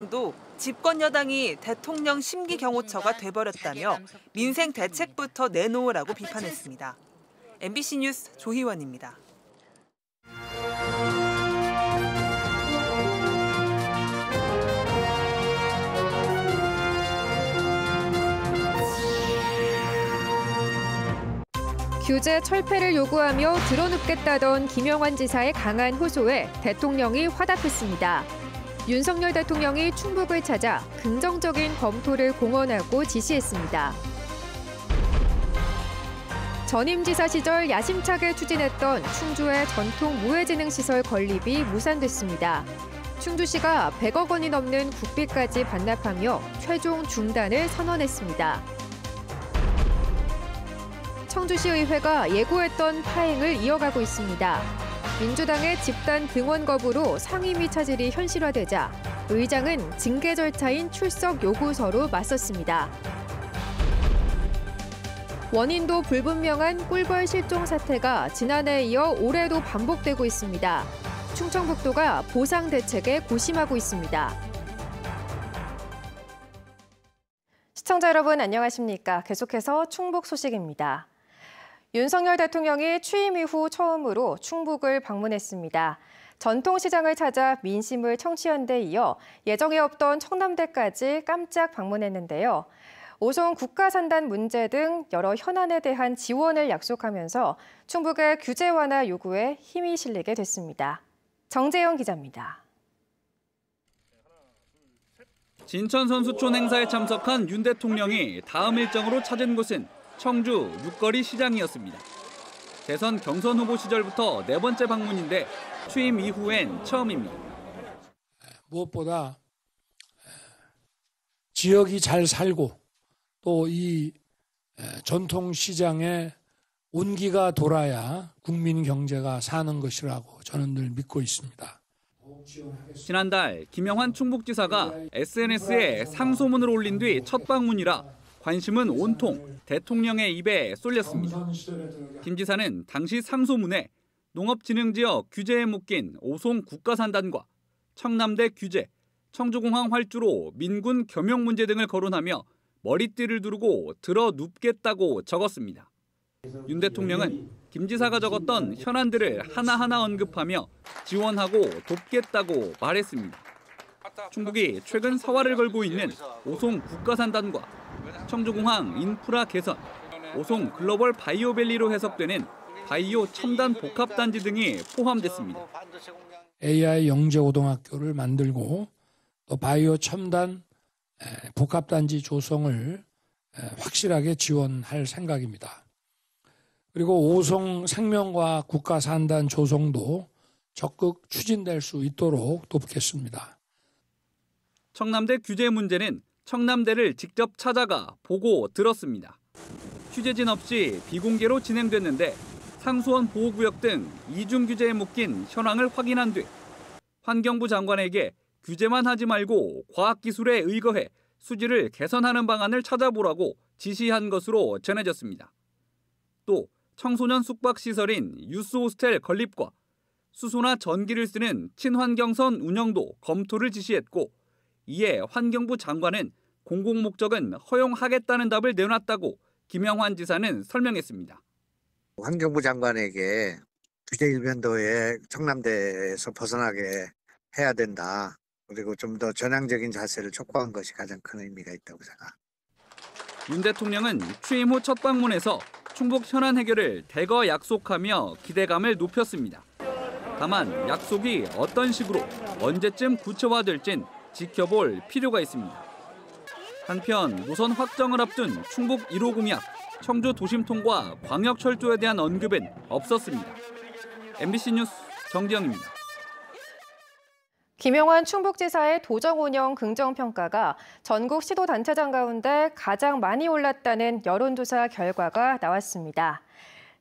도 집권 여당이 대통령 심기 경호처가 돼버렸다며 민생 대책부터 내놓으라고 비판했습니다. MBC 뉴스 조희원입니다. 규제 철폐를 요구하며 드러눕겠다던 김영환 지사의 강한 호소에 대통령이 화답했습니다. 윤석열 대통령이 충북을 찾아 긍정적인 검토를 공언하고 지시했습니다. 전임 지사 시절 야심차게 추진했던 충주의 전통 무해지능시설 건립이 무산됐습니다. 충주시가 100억 원이 넘는 국비까지 반납하며 최종 중단을 선언했습니다. 청주시의회가 예고했던 파행을 이어가고 있습니다. 민주당의 집단 등원 거부로 상임위 차질이 현실화되자 의장은 징계 절차인 출석 요구서로 맞섰습니다. 원인도 불분명한 꿀벌 실종 사태가 지난해에 이어 올해도 반복되고 있습니다. 충청북도가 보상 대책에 고심하고 있습니다. 시청자 여러분 안녕하십니까? 계속해서 충북 소식입니다. 윤석열 대통령이 취임 이후 처음으로 충북을 방문했습니다. 전통시장을 찾아 민심을 청취한 데 이어 예정에 없던 청남대까지 깜짝 방문했는데요. 오송 국가산단 문제 등 여러 현안에 대한 지원을 약속하면서 충북의 규제 완화 요구에 힘이 실리게 됐습니다. 정재영 기자입니다. 진천선수촌 행사에 참석한 윤 대통령이 다음 일정으로 찾은 곳은 청주 육거리 시장이었습니다. 대선 경선 후보 시절부터 네 번째 방문인데 취임 이후엔 처음입니다. 무엇보다 지역이 잘 살고 또 이 전통시장에 온기가 돌아야 국민 경제가 사는 것이라고 저는 늘 믿고 있습니다. 지난달 김영환 충북지사가 SNS에 상소문을 올린 뒤 첫 방문이라 관심은 온통 대통령의 입에 쏠렸습니다. 김 지사는 당시 상소문에 농업진흥지역 규제에 묶인 오송 국가산단과 청남대 규제, 청주공항 활주로 민군 겸용 문제 등을 거론하며 머리띠를 두르고 들어 눕겠다고 적었습니다. 윤 대통령은 김 지사가 적었던 현안들을 하나하나 언급하며 지원하고 돕겠다고 말했습니다. 충북이 최근 서화를 걸고 있는 오송 국가산단과 청주공항 인프라 개선, 오송 글로벌 바이오밸리로 해석되는 바이오 첨단 복합단지 등이 포함됐습니다. AI 영재고등학교를 만들고 또 바이오 첨단 복합단지 조성을 확실하게 지원할 생각입니다. 그리고 오송 생명과학 국가산단 조성도 적극 추진될 수 있도록 돕겠습니다. 청남대 규제 문제는 청남대를 직접 찾아가 보고 들었습니다. 취재진 없이 비공개로 진행됐는데 상수원 보호구역 등 이중 규제에 묶인 현황을 확인한 뒤 환경부 장관에게 규제만 하지 말고 과학기술에 의거해 수질을 개선하는 방안을 찾아보라고 지시한 것으로 전해졌습니다. 또 청소년 숙박시설인 유스호스텔 건립과 수소나 전기를 쓰는 친환경선 운영도 검토를 지시했고 이에 환경부 장관은 공공목적은 허용하겠다는 답을 내놨다고 김영환 지사는 설명했습니다. 환경부 장관에게 규제 일변도에 청남대에서 벗어나게 해야 된다. 그리고 좀 더 전향적인 자세를 촉구한 것이 가장 큰 의미가 있다고 생각합니다. 윤 대통령은 취임 후 첫 방문에서 충북 현안 해결을 대거 약속하며 기대감을 높였습니다. 다만 약속이 어떤 식으로 언제쯤 구체화될진 지켜볼 필요가 있습니다. 한편 노선 확정을 앞둔 충북 1호 공약, 청주 도심 통과 광역철도에 대한 언급은 없었습니다. MBC 뉴스 정지영입니다. 김영환 충북지사의 도정 운영 긍정평가가 전국 시도단체장 가운데 가장 많이 올랐다는 여론조사 결과가 나왔습니다.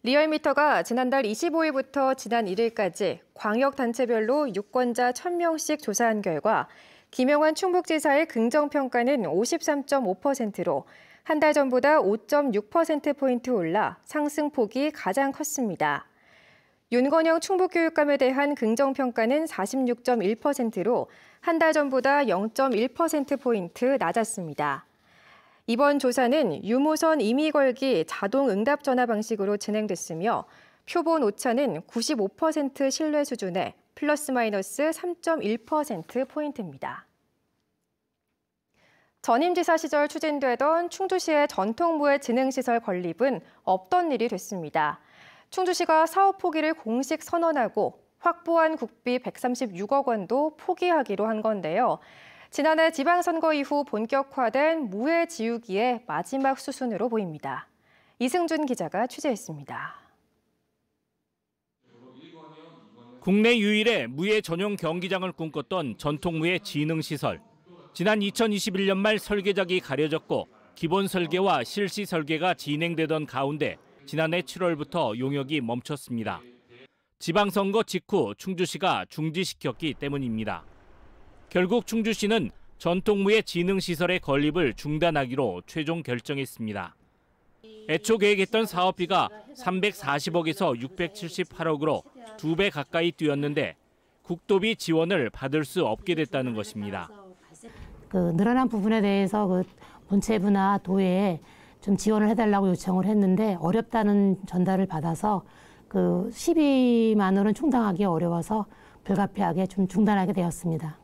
리얼미터가 지난달 25일부터 지난 1일까지 광역단체별로 유권자 1000명씩 조사한 결과 김영환 충북지사의 긍정평가는 53.5%로 한 달 전보다 5.6%포인트 올라 상승폭이 가장 컸습니다. 윤건영 충북교육감에 대한 긍정평가는 46.1%로 한 달 전보다 0.1%포인트 낮았습니다. 이번 조사는 유무선 임의 걸기 자동 응답 전화 방식으로 진행됐으며 표본 오차는 95% 신뢰 수준에 플러스 마이너스 3.1%포인트입니다. 전임지사 시절 추진되던 충주시의 전통무예 진흥시설 건립은 없던 일이 됐습니다. 충주시가 사업 포기를 공식 선언하고 확보한 국비 136억 원도 포기하기로 한 건데요. 지난해 지방선거 이후 본격화된 무예 지우기의 마지막 수순으로 보입니다. 이승준 기자가 취재했습니다. 국내 유일의 무예 전용 경기장을 꿈꿨던 전통무예 진흥시설. 지난 2021년 말 설계작이 가려졌고 기본 설계와 실시 설계가 진행되던 가운데 지난해 7월부터 용역이 멈췄습니다. 지방선거 직후 충주시가 중지시켰기 때문입니다. 결국 충주시는 전통무예 진흥시설의 건립을 중단하기로 최종 결정했습니다. 애초 계획했던 사업비가 340억에서 678억으로 2배 가까이 뛰었는데 국도비 지원을 받을 수 없게 됐다는 것입니다. 늘어난 부분에 대해서 본체부나 도에 좀 지원을 해달라고 요청을 했는데 어렵다는 전달을 받아서 12만 원은 충당하기 어려워서 불가피하게 좀 중단하게 되었습니다.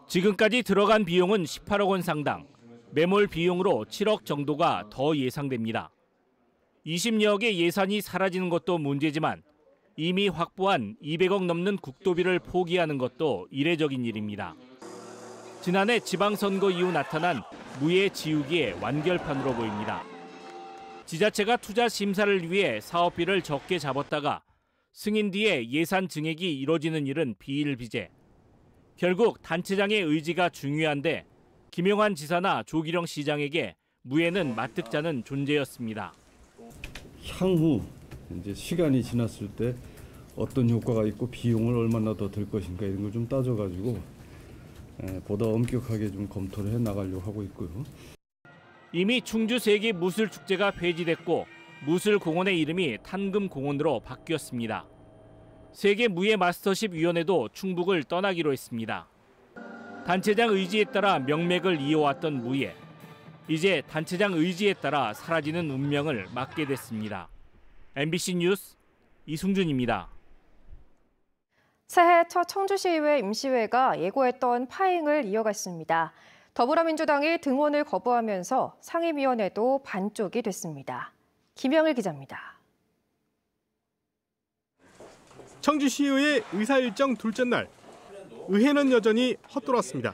지금까지 들어간 비용은 18억 원 상당, 매몰 비용으로 7억 정도가 더 예상됩니다. 20여억의 예산이 사라지는 것도 문제지만 이미 확보한 200억 넘는 국도비를 포기하는 것도 이례적인 일입니다. 지난해 지방선거 이후 나타난 무예 지우기의 완결판으로 보입니다. 지자체가 투자 심사를 위해 사업비를 적게 잡았다가 승인 뒤에 예산 증액이 이뤄지는 일은 비일비재. 결국 단체장의 의지가 중요한데 김용환 지사나 조기령 시장에게 무예는 맞득자는 존재였습니다. 향후 이제 시간이 지났을 때 어떤 효과가 있고 비용을 얼마나 더 들 것인가 이런 걸 좀 따져가지고 보다 엄격하게 좀 검토를 해 나가려고 하고 있고요. 이미 충주 세계 무술축제가 폐지됐고 무술공원의 이름이 탄금공원으로 바뀌었습니다. 세계 무예 마스터십 위원회도 충북을 떠나기로 했습니다. 단체장 의지에 따라 명맥을 이어왔던 무예. 이제 단체장 의지에 따라 사라지는 운명을 맞게 됐습니다. MBC 뉴스 이승준입니다. 새해 첫 청주시의회 임시회가 예고했던 파행을 이어갔습니다. 더불어민주당이 등원을 거부하면서 상임위원회도 반쪽이 됐습니다. 김영일 기자입니다. 청주시의회 의사일정 둘째 날, 의회는 여전히 헛돌았습니다.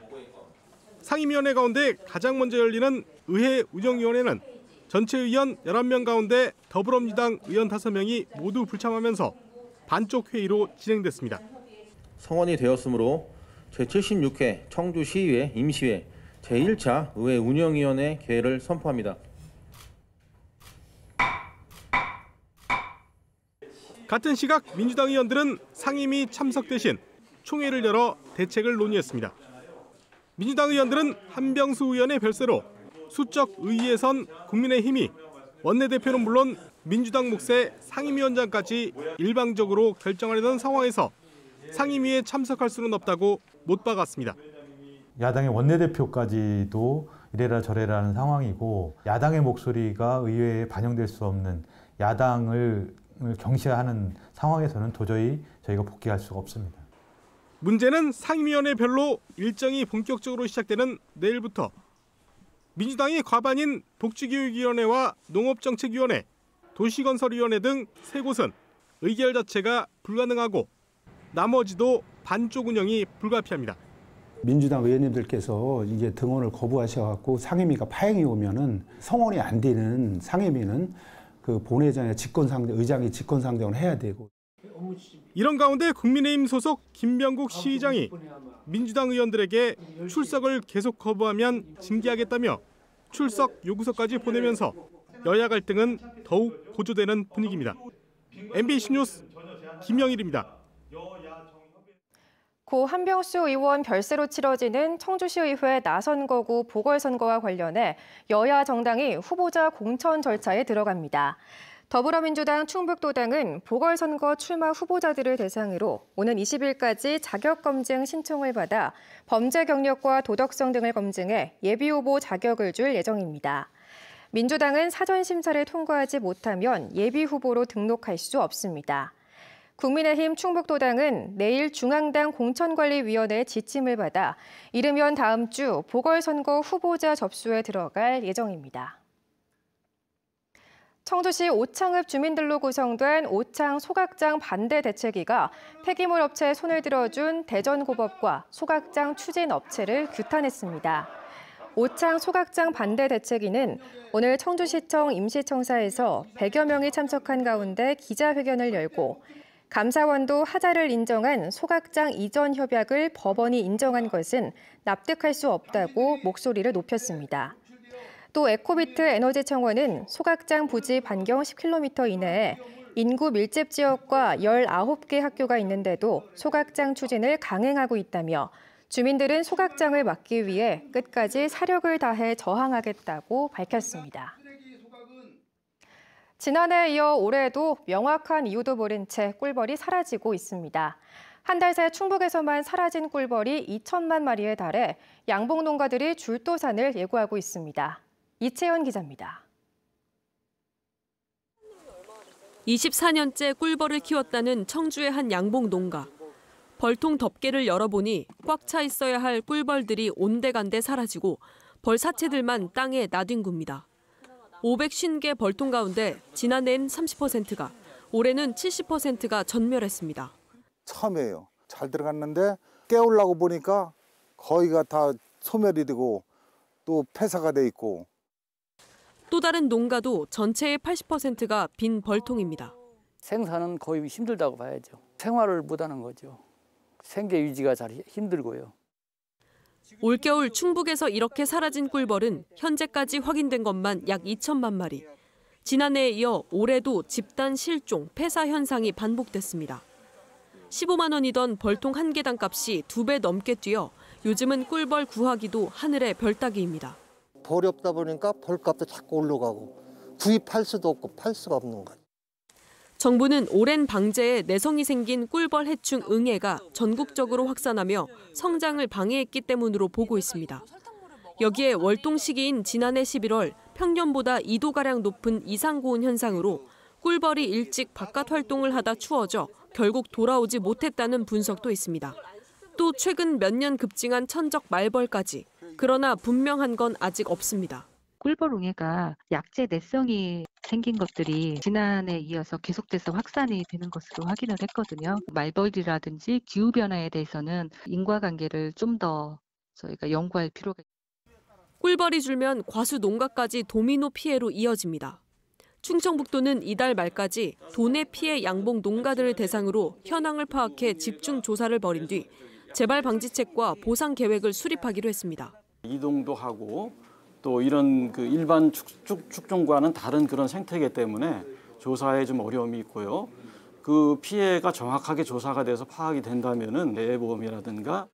상임위원회 가운데 가장 먼저 열리는 의회 운영위원회는 전체 의원 11명 가운데 더불어민주당 의원 5명이 모두 불참하면서 반쪽 회의로 진행됐습니다. 성원이 되었으므로 제76회 청주시의회 임시회 제1차 의회 운영위원회 개회를 선포합니다. 같은 시각 민주당 의원들은 상임위 참석 대신 총회를 열어 대책을 논의했습니다. 민주당 의원들은 한병수 의원의 별세로 수적 의의에선 국민의힘이 원내대표는 물론 민주당 몫의 상임위원장까지 일방적으로 결정하려던 상황에서 상임위에 참석할 수는 없다고 못 박았습니다. 야당의 원내대표까지도 이래라 저래라 하는 상황이고 야당의 목소리가 의회에 반영될 수 없는 야당을 경시하는 상황에서는 도저히 저희가 복귀할 수가 없습니다. 문제는 상임위원회별로 일정이 본격적으로 시작되는 내일부터 민주당이 과반인 복지교육위원회와 농업정책위원회, 도시건설위원회 등 3곳은 의결 자체가 불가능하고 나머지도 반쪽 운영이 불가피합니다. 민주당 의원님들께서 이제 등원을 거부하셔갖고 상임위가 파행이 오면은 성원이 안 되는 상임위는 본회의장에 의장이 직권상정을 해야 되고. 이런 가운데 국민의힘 소속 김병국 시의장이 민주당 의원들에게 출석을 계속 거부하면 징계하겠다며 출석 요구서까지 보내면서 여야 갈등은 더욱 고조되는 분위기입니다. MBC 뉴스 김영일입니다. 고 한병수 의원 별세로 치러지는 청주시의회 나선거구 보궐선거와 관련해 여야 정당이 후보자 공천 절차에 들어갑니다. 더불어민주당 충북도당은 보궐선거 출마 후보자들을 대상으로 오는 20일까지 자격검증 신청을 받아 범죄 경력과 도덕성 등을 검증해 예비후보 자격을 줄 예정입니다. 민주당은 사전심사를 통과하지 못하면 예비후보로 등록할 수 없습니다. 국민의힘 충북도당은 내일 중앙당 공천관리위원회 지침을 받아 이르면 다음 주 보궐선거 후보자 접수에 들어갈 예정입니다. 청주시 오창읍 주민들로 구성된 오창 소각장 반대 대책위가 폐기물 업체에 손을 들어준 대전고법과 소각장 추진 업체를 규탄했습니다. 오창 소각장 반대 대책위는 오늘 청주시청 임시청사에서 100여 명이 참석한 가운데 기자회견을 열고 감사원도 하자를 인정한 소각장 이전 협약을 법원이 인정한 것은 납득할 수 없다고 목소리를 높였습니다. 또 에코비트 에너지청원은 소각장 부지 반경 10km 이내에 인구 밀집 지역과 19개 학교가 있는데도 소각장 추진을 강행하고 있다며 주민들은 소각장을 막기 위해 끝까지 사력을 다해 저항하겠다고 밝혔습니다. 지난해에 이어 올해도 명확한 이유도 모른 채 꿀벌이 사라지고 있습니다. 한 달 새 충북에서만 사라진 꿀벌이 2천만 마리에 달해 양봉 농가들이 줄도산을 예고하고 있습니다. 이채연 기자입니다. 24년째 꿀벌을 키웠다는 청주의 한 양봉 농가. 벌통 덮개를 열어보니 꽉 차 있어야 할 꿀벌들이 온데간데 사라지고 벌 사체들만 땅에 나뒹굽니다. 550개 벌통 가운데 지난해엔 30%가, 올해는 70%가 전멸했습니다. 처음이에요. 잘 들어갔는데 깨우려고 보니까 거의가 다 소멸이 되고 또 폐사가 돼 있고. 또 다른 농가도 전체의 80%가 빈 벌통입니다. 생산은 거의 힘들다고 봐야죠. 생활을 못하는 거죠. 생계 유지가 잘 힘들고요. 올겨울 충북에서 이렇게 사라진 꿀벌은 현재까지 확인된 것만 약 2천만 마리. 지난해에 이어 올해도 집단 실종, 폐사 현상이 반복됐습니다. 15만 원이던 벌통 한 개당 값이 2배 넘게 뛰어 요즘은 꿀벌 구하기도 하늘의 별 따기입니다. 벌이 없다 보니까 벌값도 자꾸 올라가고 구입할 수도 없고 팔 수가 없는 거예요. 정부는 오랜 방제에 내성이 생긴 꿀벌 해충 응애가 전국적으로 확산하며 성장을 방해했기 때문으로 보고 있습니다. 여기에 월동 시기인 지난해 11월 평년보다 2도가량 높은 이상고온 현상으로 꿀벌이 일찍 바깥 활동을 하다 추워져 결국 돌아오지 못했다는 분석도 있습니다. 또 최근 몇 년 급증한 천적 말벌까지. 그러나 분명한 건 아직 없습니다. 꿀벌 웅해가 약재 내성이 생긴 것들이 지난해에 이어서 계속돼서 확산이 되는 것으로 확인을 했거든요. 말벌이라든지 기후변화에 대해서는 인과관계를 좀 더 저희가 연구할 필요가 있습니다. 꿀벌이 줄면 과수 농가까지 도미노 피해로 이어집니다. 충청북도는 이달 말까지 도내 피해 양봉 농가들을 대상으로 현황을 파악해 집중 조사를 벌인 뒤 재발 방지책과 보상 계획을 수립하기로 했습니다. 이동도 하고 또 이런 그 일반 축종과는 다른 그런 생태계 때문에 조사에 좀 어려움이 있고요. 그 피해가 정확하게 조사가 돼서 파악이 된다면은 내보험이라든가.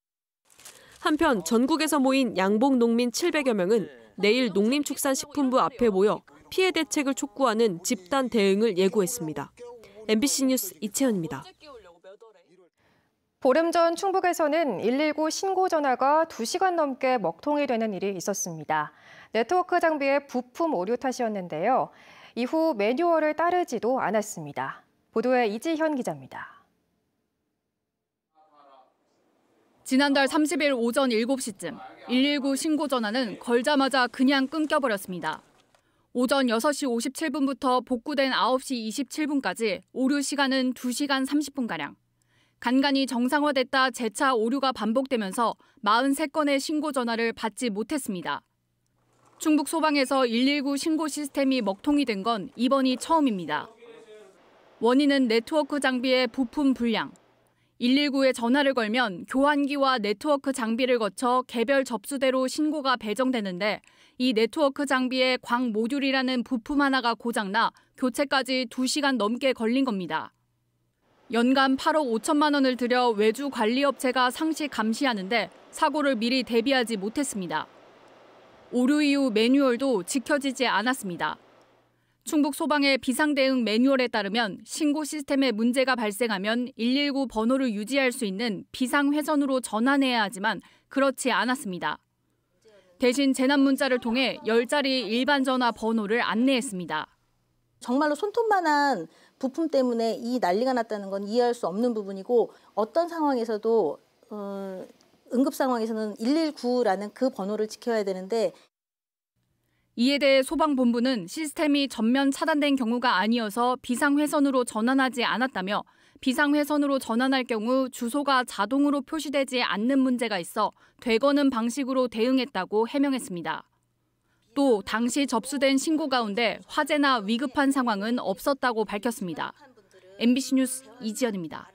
한편 전국에서 모인 양봉 농민 700여 명은 내일 농림축산식품부 앞에 모여 피해 대책을 촉구하는 집단 대응을 예고했습니다. MBC 뉴스 이채연입니다. 보름 전 충북에서는 119 신고 전화가 2시간 넘게 먹통이 되는 일이 있었습니다. 네트워크 장비의 부품 오류 탓이었는데요. 이후 매뉴얼을 따르지도 않았습니다. 보도에 이지현 기자입니다. 지난달 30일 오전 7시쯤 119 신고 전화는 걸자마자 그냥 끊겨버렸습니다. 오전 6시 57분부터 복구된 9시 27분까지 오류 시간은 2시간 30분가량. 간간히 정상화됐다 재차 오류가 반복되면서 43건의 신고 전화를 받지 못했습니다. 충북 소방에서 119 신고 시스템이 먹통이 된 건 이번이 처음입니다. 원인은 네트워크 장비의 부품 불량. 119에 전화를 걸면 교환기와 네트워크 장비를 거쳐 개별 접수대로 신고가 배정되는데 이 네트워크 장비의 광 모듈이라는 부품 하나가 고장나 교체까지 2시간 넘게 걸린 겁니다. 연간 8억 5천만 원을 들여 외주 관리업체가 상시 감시하는데 사고를 미리 대비하지 못했습니다. 오류 이후 매뉴얼도 지켜지지 않았습니다. 충북 소방의 비상대응 매뉴얼에 따르면 신고 시스템에 문제가 발생하면 119 번호를 유지할 수 있는 비상회선으로 전환해야 하지만 그렇지 않았습니다. 대신 재난 문자를 통해 10자리 일반 전화 번호를 안내했습니다. 정말로 손톱만한 부품 때문에 이 난리가 났다는 건 이해할 수 없는 부분이고 어떤 상황에서도 응급 상황에서는 119라는 그 번호를 지켜야 되는데 이에 대해 소방본부는 시스템이 전면 차단된 경우가 아니어서 비상회선으로 전환하지 않았다며 비상회선으로 전환할 경우 주소가 자동으로 표시되지 않는 문제가 있어 되거는 방식으로 대응했다고 해명했습니다. 또 당시 접수된 신고 가운데 화재나 위급한 상황은 없었다고 밝혔습니다. MBC 뉴스 이지연입니다.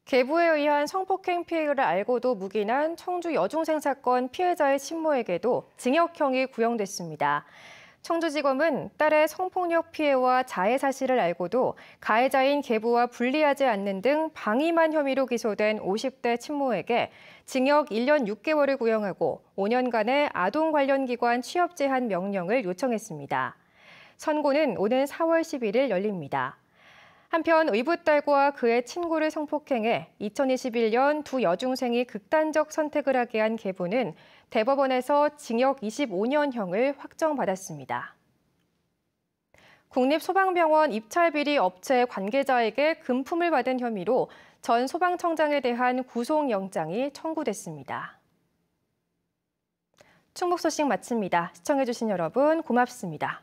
계부에 의한 성폭행 피해를 알고도 묵인한 청주 여중생 사건 피해자의 친모에게도 징역형이 구형됐습니다. 청주지검은 딸의 성폭력 피해와 자해 사실을 알고도 가해자인 계부와 분리하지 않는 등 방임한 혐의로 기소된 50대 친모에게 징역 1년 6개월을 구형하고 5년간의 아동 관련 기관 취업 제한 명령을 요청했습니다. 선고는 오는 4월 11일 열립니다. 한편 의붓딸과 그의 친구를 성폭행해 2021년 두 여중생이 극단적 선택을 하게 한 계부는 대법원에서 징역 25년형을 확정받았습니다. 국립소방병원 입찰비리 업체 관계자에게 금품을 받은 혐의로 전 소방청장에 대한 구속영장이 청구됐습니다. 충북 소식 마칩니다. 시청해주신 여러분 고맙습니다.